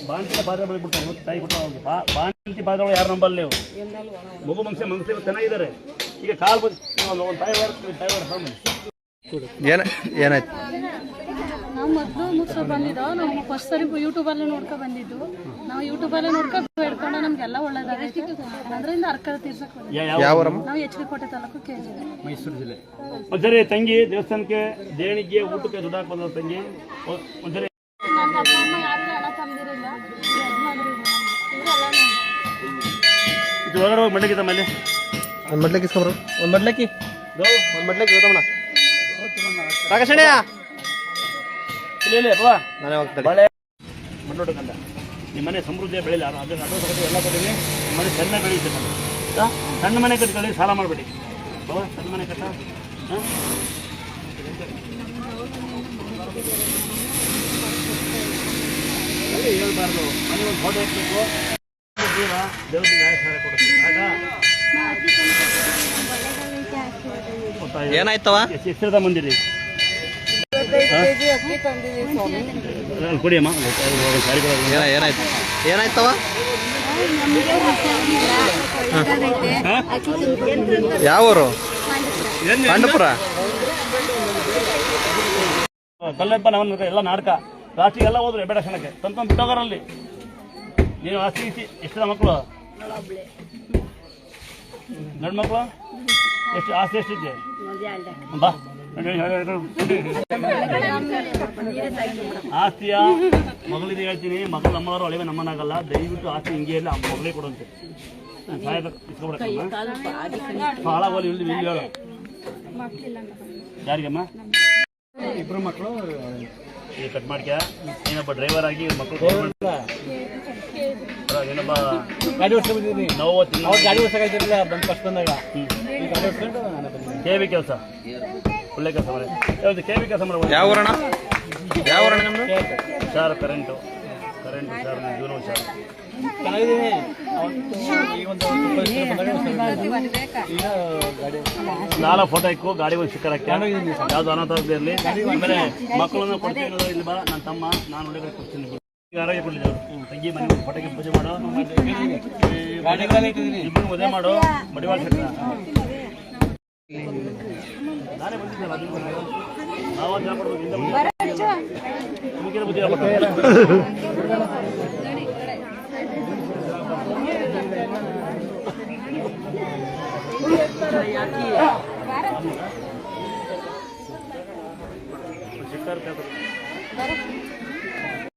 ಬಾಂತಿ ಪಾತ್ರ ಬೆಳಿಬಿಡ್ತಾರೆ ತಾಯಿ ಕೊಟ್ಟು ಬಾಂತಿ ಪಾತ್ರಗಳು ಯಾರು ನಂಬಲ್ಲ ನೀವು ಮಗು ಮನುಷ್ಯ ಚೆನ್ನಾಗಿದ್ದಾರೆ ಈಗ ಕಾಲು ಒಂದು ತಾಯಿ ಏನಾಯ್ತು ನಾವು ಮೊದಲು ಮುಗಿಸೋ ಬಂದಿದ್ದೋ ನಾವು ಫಸ್ಟ್ ಸರಿ ಯೂಟ್ಯೂಬಲ್ಲೇ ನೋಡ್ಕೊಂಡು ಬಂದಿದ್ದು ನಾವು ಯೂಟ್ಯೂಬಲ್ಲೇ ನೋಡ್ಕೊಂಡು ಬೇಡ್ಕೊಂಡು ನಮಗೆಲ್ಲ ಒಳ್ಳೇದಾಗೈತಿ ಅದರಿಂದ ಅರ್ಕ ತೀರ್ಸಕ್ಕೆ ನಾವು ಎಚ್ ಡಿ ಕೋಟೆ ತಾಲೂಕು ಕೆಜಿ ಮೈಸೂರು ಜಿಲ್ಲೆ ಒಂದ್ಸರಿ ತಂಗಿ ದೇವಸ್ಥಾನಕ್ಕೆ ದೇಣಿಗೆ ಊಟಕ್ಕೆ ದುಡ್ಡು ಹಾಕಿ ಬಂದ ತಂಗಿ ಒಂದ್ಸರಿ ಹಣ ತಂದಿರಲಿಲ್ಲ ಹೊರಗಡೆ ಹೋಗಿ ಮಡ್ಲಿಕ್ಕೆ ತಮ್ಮಲ್ಲಿ ಒಂದು ಮಡ್ಲಕ್ಕಿ ಇಸ್ಕೊಂಬ್ರು ಒಂದು ಮಡ್ಲಕ್ಕಿ ಗೊತ್ತಮ್ಮ ರಾಕೇಶಣ್ಣ ಇಲ್ಲಿ ಅಪ್ಪ ನಾನೇ ಹೋಗ್ತಾರೆ ಬಳೆ ಮಣ್ಣೋಟಕ್ಕಂತ ನಿಮ್ಮ ಮನೆ ಸಮೃದ್ಧಿಯ ಬೆಳೆಯಲ್ಲ ಅದನ್ನು ಅಡ್ವರ್ಟೈಸ್ ಎಲ್ಲ ಕೊಟ್ಟಿನಿ ನಿಮ್ಮ ಮನೆ ಚೆನ್ನಾಗಿ ಬೆಳೆಯುತ್ತೆ ಸಣ್ಣ ಮನೆ ಕಟ್ಕೊಳ್ಳಿ ಸಾಲ ಮಾಡಬೇಡಿ ಬಾಬಾ ಸಣ್ಣ ಮನೆ ಕಟ್ಟ ಹೇಳ್ಬಾರ್ದು ಮನೆ ಒಂದು ಫೋಟೋ ಇಟ್ಬೇಕು ದೇವ್ರಿಗೆ ಸಹಾಯ ಕೊಡುತ್ತೆ ಆಗ ಏನಾಯ್ತವ ಎಷ್ಟರದ ಬಂದಿರಿ ಕೊಡಿಯಮ್ಮ ಏನಾಯ್ತು ಏನಾಯ್ತವ ಯಾವೂರು ಪಾಂಡಪುರ ಕಲ್ಲಪ್ಪ ನಮ್ಮ ಎಲ್ಲ ನಾಟಕ ರಾತ್ರಿ ಎಲ್ಲ ಹೋದ್ರು ಬೇಡ ಕ್ಷಣಕ್ಕೆ ತಂದು ಬಿಟ್ಟೋಗಾರಲ್ಲಿ ನೀನು ಆಸ್ತಿ ಎಷ್ಟದ ಮಕ್ಕಳು ಗಂಡು ಮಕ್ಕಳು ಎಷ್ಟು ಆಸ್ತಿ ಎಷ್ಟಿದೆ ಬಾ ಆಸ್ತಿಯ ಮಗಳಿಗೆ ಹೇಳ್ತೀನಿ ಮಗಳು ನಮ್ಮವರು ಒಳಗೆ ನಮ್ಮನಾಗಲ್ಲ ದಯವಿಟ್ಟು ಆಸ್ತಿ ಹಿಂಗೆ ಇಲ್ಲ ಮಗಳಿಗೆ ಕೊಡುವಂತೆ ಭಾಳ ಹೋಲಿ ಇಲ್ಲಿ ಹೇಳು ಯಾರಿಗಮ್ಮ ಇಬ್ಬರು ಮಕ್ಕಳು ಈಗ ಕಟ್ ಮಾಡ್ಕ್ಯ ಏನೊಬ್ಬ ಡ್ರೈವರ್ ಆಗಿ ಮಕ್ಕಳು ಏನೊಬ್ಬ ಗಾಡಿ ಓಡಿಸ್ಕೊಂಡಿದ್ದೀನಿ ನಾವು ಗಾಡಿ ಓಡಿಸೋಕ್ಕಾಗ್ತಿರಲಿಲ್ಲ ಬಂದು ಫಸ್ಟ್ ಬಂದಾಗ ಗಾಡಿ ಓಡಿಸ್ಕೊಂಡು ಕೆ ವಿ ಕೆಲಸ ಒಳ್ಳೆ ಕೆಲಸ ಮಾಡಿ ಕೆ ವಿ ಕೆಲಸ ಮಾಡ್ಬೋದು ಯಾವ ಊರಣ ಯಾವ ಊರಣ ನಮ್ಮದು ಸರ್ ಕರೆಂಟು ಸರ್ ಜೀವನ ಸರ್ ಚೆನ್ನಾಗಿದ್ದೀನಿ ನಾಳೆ ಫೋಟೋ ಇಕ್ಕು ಗಾಡಿ ಒಂದು ಸಿಕ್ಕರಕ್ಕೆ ಯಾವ್ದು ಅನಾಥ ಇರಲಿ ಆಮೇಲೆ ಮಕ್ಕಳನ್ನ ಕೊಡ್ತೀನಿ ಇಲ್ಲಿ ಬಾ ನನ್ನ ತಮ್ಮ ನಾನು ಒಳ್ಳೆ ಕೊಡ್ತೀನಿ ಈಗ ಆರೋಗ್ಯ ಕೊಡಲಿಲ್ಲ ಅವರು ತಂಗಿ ಮನೆ ಫೋಟೋಗೆ ಪೂಜೆ ಮಾಡೋ ಇಬ್ಬರು ಮದುವೆ ಮಾಡೋ ಮಡಿವಾಳ ಸಿಕ್ಕ ನಾನೇ ಬಂದಿದ್ದಲ್ಲ ನಾವು ಜನ ಕೊಡ್ಬೇಕು ನಿಮಗಿನ ಬುದ್ಧಿ ಸಿಕ್ಕಾರ್